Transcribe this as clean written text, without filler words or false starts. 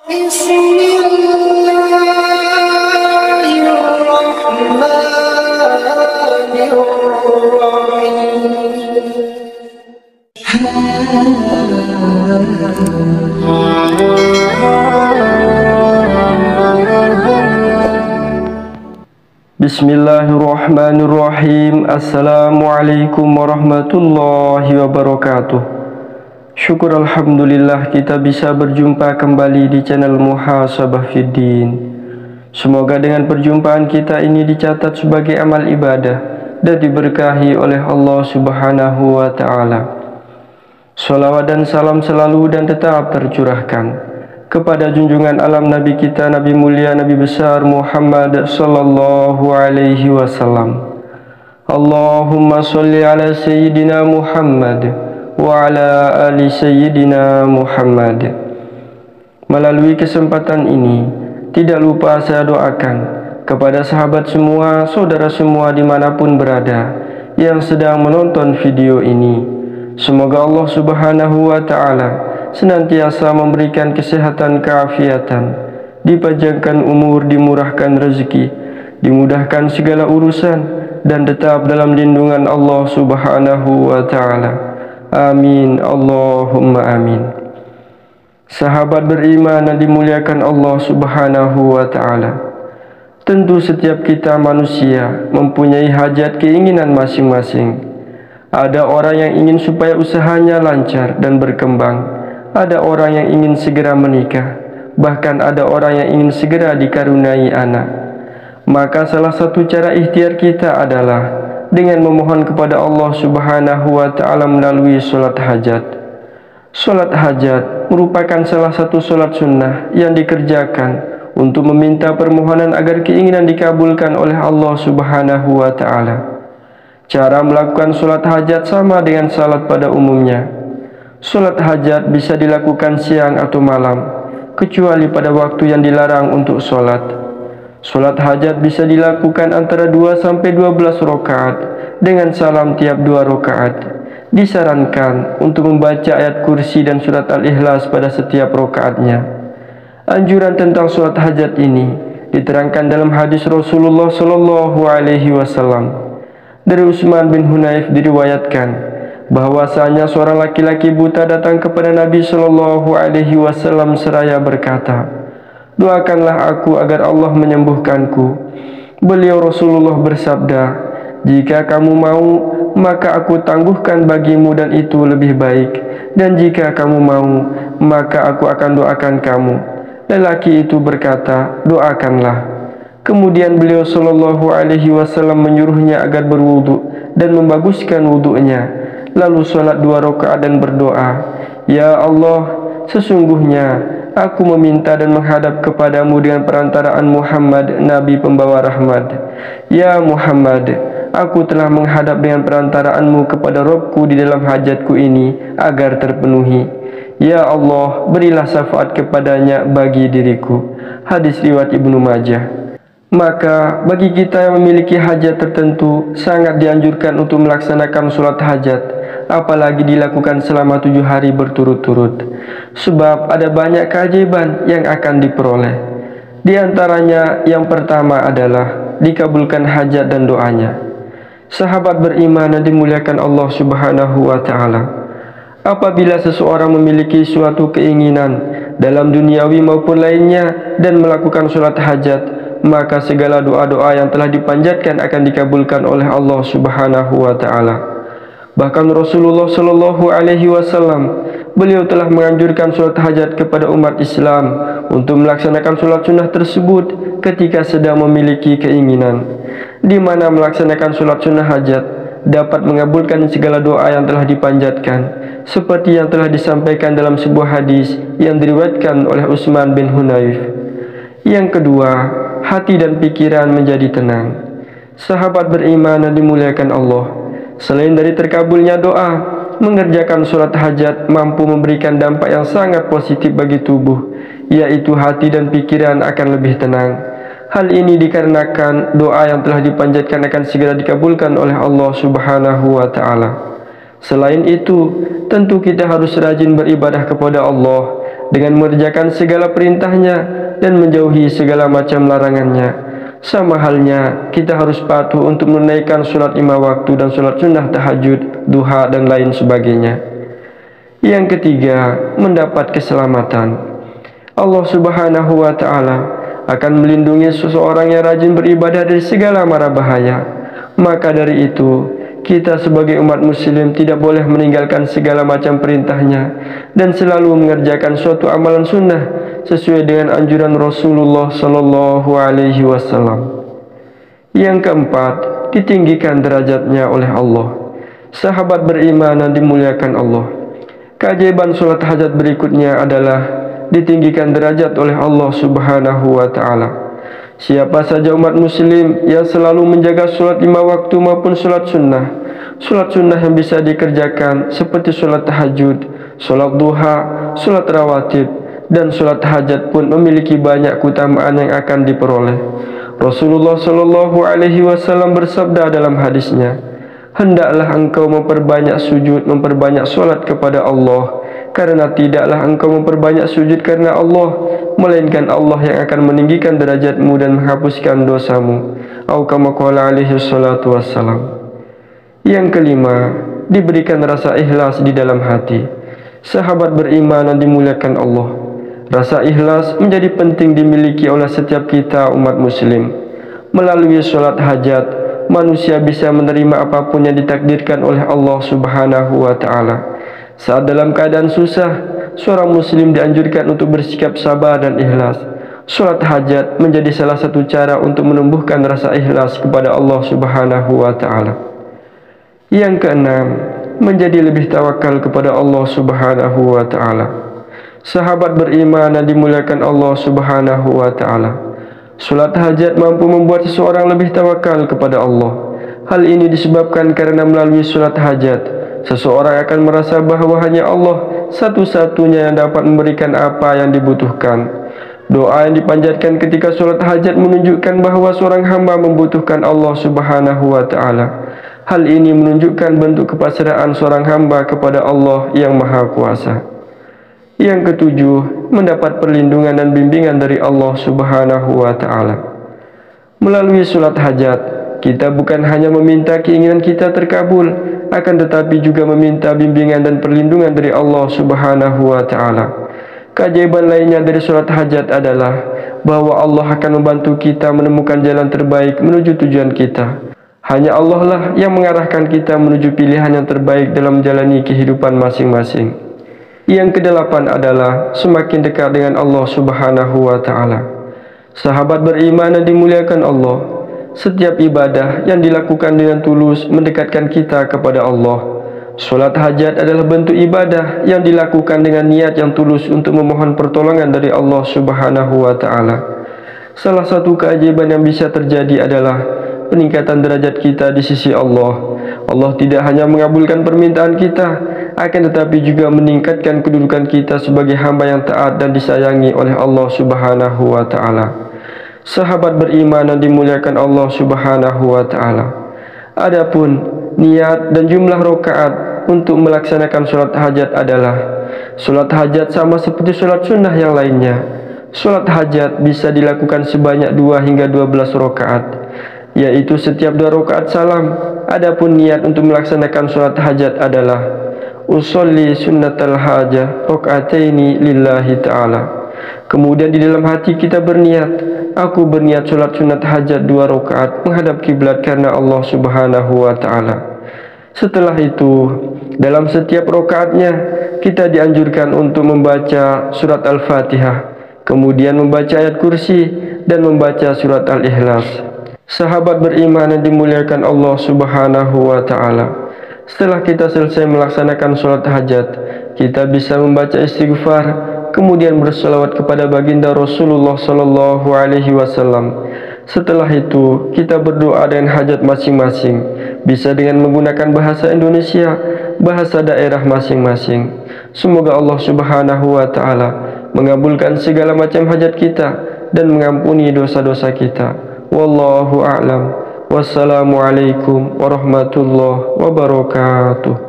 Bismillahirrahmanirrahim. Assalamualaikum warahmatullahi wabarakatuh. Syukur alhamdulillah kita bisa berjumpa kembali di channel Muhasabah Fiddin. Semoga dengan perjumpaan kita ini dicatat sebagai amal ibadah dan diberkahi oleh Allah Subhanahu wa ta'ala. Salawat dan salam selalu dan tetap tercurahkan kepada junjungan alam Nabi kita, Nabi mulia, Nabi besar Muhammad sallallahu alaihi wasallam. Allahumma salli ala Sayyidina Muhammad wa ala ali Sayyidina Muhammad. Melalui kesempatan ini, tidak lupa saya doakan kepada sahabat semua, saudara semua dimanapun berada yang sedang menonton video ini. Semoga Allah Subhanahu wa ta'ala senantiasa memberikan kesehatan keafiatan, dipanjangkan umur, dimurahkan rezeki, dimudahkan segala urusan, dan tetap dalam lindungan Allah Subhanahu wa ta'ala. Amin, Allahumma amin. Sahabat beriman yang dimuliakan Allah Subhanahu wa ta'ala, tentu setiap kita manusia mempunyai hajat keinginan masing-masing. Ada orang yang ingin supaya usahanya lancar dan berkembang. Ada orang yang ingin segera menikah, bahkan ada orang yang ingin segera dikaruniai anak. Maka salah satu cara ikhtiar kita adalah dengan memohon kepada Allah Subhanahu wa ta'ala melalui sholat hajat. Sholat hajat merupakan salah satu sholat sunnah yang dikerjakan untuk meminta permohonan agar keinginan dikabulkan oleh Allah Subhanahu wa ta'ala. Cara melakukan sholat hajat sama dengan salat pada umumnya. Sholat hajat bisa dilakukan siang atau malam, kecuali pada waktu yang dilarang untuk sholat. Sholat hajat bisa dilakukan antara 2-12 rakaat dengan salam tiap 2 rakaat. Disarankan untuk membaca ayat kursi dan surat Al-Ikhlas pada setiap rakaatnya. Anjuran tentang sholat hajat ini diterangkan dalam hadis Rasulullah Sallallahu Alaihi Wasallam. Dari Utsman bin Hunayf diriwayatkan bahwasanya seorang laki-laki buta datang kepada Nabi Shallallahu Alaihi Wasallam seraya berkata, "Doakanlah aku agar Allah menyembuhkanku." Beliau Rasulullah bersabda, "Jika kamu mau, maka aku tangguhkan bagimu dan itu lebih baik. Dan jika kamu mau, maka aku akan doakan kamu." Lelaki itu berkata, "Doakanlah." Kemudian beliau Shallallahu Alaihi Wasallam menyuruhnya agar berwudu dan membaguskan wudunya. Lalu sholat 2 rakaat dan berdoa, "Ya Allah, sesungguhnya aku meminta dan menghadap kepadamu dengan perantaraan Muhammad, Nabi pembawa rahmat. Ya Muhammad, aku telah menghadap dengan perantaraanmu kepada Robku di dalam hajatku ini agar terpenuhi. Ya Allah, berilah syafaat kepadanya bagi diriku." Hadis riwayat Ibnu Majah. Maka bagi kita yang memiliki hajat tertentu, sangat dianjurkan untuk melaksanakan sholat hajat, apalagi dilakukan selama 7 hari berturut-turut. Sebab ada banyak keajaiban yang akan diperoleh. Di antaranya yang pertama adalah dikabulkan hajat dan doanya. Sahabat beriman yang dimuliakan Allah Subhanahu wa ta'ala, apabila seseorang memiliki suatu keinginan dalam duniawi maupun lainnya dan melakukan sholat hajat, maka segala doa-doa yang telah dipanjatkan akan dikabulkan oleh Allah Subhanahu wa ta'ala. Bahkan Rasulullah Sallallahu Alaihi Wasallam, beliau telah menganjurkan sholat hajat kepada umat Islam untuk melaksanakan sholat sunnah tersebut ketika sedang memiliki keinginan, di mana melaksanakan sholat sunnah hajat dapat mengabulkan segala doa yang telah dipanjatkan, seperti yang telah disampaikan dalam sebuah hadis yang diriwayatkan oleh Utsman bin Hunayf. Yang kedua, hati dan pikiran menjadi tenang. Sahabat beriman yang dimuliakan Allah, selain dari terkabulnya doa, mengerjakan sholat hajat mampu memberikan dampak yang sangat positif bagi tubuh, yaitu hati dan pikiran akan lebih tenang. Hal ini dikarenakan doa yang telah dipanjatkan akan segera dikabulkan oleh Allah Subhanahu wa ta'ala. Selain itu, tentu kita harus rajin beribadah kepada Allah dengan mengerjakan segala perintahnya dan menjauhi segala macam larangannya. Sama halnya, kita harus patuh untuk menunaikan sholat 5 waktu dan sholat sunnah tahajud, duha, dan lain sebagainya. Yang ketiga, mendapat keselamatan. Allah Subhanahu wa Ta'ala akan melindungi seseorang yang rajin beribadah dari segala mara bahaya. Maka dari itu, kita sebagai umat muslim tidak boleh meninggalkan segala macam perintahnya dan selalu mengerjakan suatu amalan sunnah sesuai dengan anjuran Rasulullah Sallallahu Alaihi Wasallam. Yang keempat, ditinggikan derajatnya oleh Allah. Sahabat beriman yang dimuliakan Allah, keajaiban sholat hajat berikutnya adalah ditinggikan derajat oleh Allah Subhanahu wa Ta'ala. Siapa saja umat muslim yang selalu menjaga sholat 5 waktu maupun sholat sunnah yang bisa dikerjakan seperti sholat tahajud, sholat duha, sholat rawatib, dan sholat hajat pun memiliki banyak keutamaan yang akan diperoleh. Rasulullah Shallallahu Alaihi Wasallam bersabda dalam hadisnya, hendaklah engkau memperbanyak sujud, memperbanyak sholat kepada Allah, karena tidaklah engkau memperbanyak sujud karena Allah, melainkan Allah yang akan meninggikan derajatmu dan menghapuskan dosamu. Atau kama qala alaihi salatu wassalam. Yang kelima, diberikan rasa ikhlas di dalam hati. Sahabat beriman yang dimuliakan Allah, rasa ikhlas menjadi penting dimiliki oleh setiap kita umat muslim. Melalui sholat hajat, manusia bisa menerima apapun yang ditakdirkan oleh Allah Subhanahu wa Ta'ala. Saat dalam keadaan susah, seorang muslim dianjurkan untuk bersikap sabar dan ikhlas. Sholat hajat menjadi salah satu cara untuk menumbuhkan rasa ikhlas kepada Allah Subhanahu wa Ta'ala. Yang keenam, menjadi lebih tawakal kepada Allah Subhanahu wa Ta'ala. Sahabat beriman yang dimuliakan Allah Subhanahu wa Ta'ala, sholat hajat mampu membuat seseorang lebih tawakal kepada Allah. Hal ini disebabkan karena melalui sholat hajat, seseorang akan merasa bahawa hanya Allah satu-satunya yang dapat memberikan apa yang dibutuhkan. Doa yang dipanjatkan ketika sholat hajat menunjukkan bahawa seorang hamba membutuhkan Allah Subhanahu wa Ta'ala. Hal ini menunjukkan bentuk kepasrahan seorang hamba kepada Allah yang Maha Kuasa. Yang ketujuh, mendapat perlindungan dan bimbingan dari Allah Subhanahu wa Ta'ala. Melalui sholat hajat, kita bukan hanya meminta keinginan kita terkabul, akan tetapi juga meminta bimbingan dan perlindungan dari Allah Subhanahu wa Ta'ala. Keajaiban lainnya dari sholat hajat adalah bahwa Allah akan membantu kita menemukan jalan terbaik menuju tujuan kita. Hanya Allah lah yang mengarahkan kita menuju pilihan yang terbaik dalam menjalani kehidupan masing-masing. Yang kedelapan adalah semakin dekat dengan Allah Subhanahu wa Ta'ala. Sahabat beriman yang dimuliakan Allah, setiap ibadah yang dilakukan dengan tulus mendekatkan kita kepada Allah. Sholat hajat adalah bentuk ibadah yang dilakukan dengan niat yang tulus untuk memohon pertolongan dari Allah Subhanahu wa Ta'ala. Salah satu keajaiban yang bisa terjadi adalah peningkatan derajat kita di sisi Allah. Allah tidak hanya mengabulkan permintaan kita, akan tetapi juga meningkatkan kedudukan kita sebagai hamba yang taat dan disayangi oleh Allah Subhanahu wa Ta'ala. Sahabat beriman yang dimuliakan Allah Subhanahu wa Ta'ala, adapun niat dan jumlah rakaat untuk melaksanakan sholat hajat adalah, sholat hajat sama seperti sholat sunnah yang lainnya. Sholat hajat bisa dilakukan sebanyak 2 hingga 12 rakaat, yaitu setiap 2 rakaat salam. Adapun niat untuk melaksanakan sholat hajat adalah usolli sunnatal hajah rakaataini lillahi ta'ala. Kemudian di dalam hati kita berniat, aku berniat sholat sunat hajat 2 rakaat menghadap kiblat karena Allah Subhanahu wa Ta'ala. Setelah itu, dalam setiap rakaatnya kita dianjurkan untuk membaca surat Al-Fatihah, kemudian membaca ayat kursi dan membaca surat Al-Ikhlas. Sahabat beriman yang dimuliakan Allah Subhanahu wa Ta'ala, setelah kita selesai melaksanakan sholat hajat, kita bisa membaca istighfar, kemudian berselawat kepada baginda Rasulullah Sallallahu Alaihi Wasallam. Setelah itu, kita berdoa dengan hajat masing-masing, bisa dengan menggunakan bahasa Indonesia, bahasa daerah masing-masing. Semoga Allah Subhanahu wa Ta'ala mengabulkan segala macam hajat kita dan mengampuni dosa-dosa kita. Wallahu a'lam. Wassalamualaikum warahmatullahi wabarakatuh.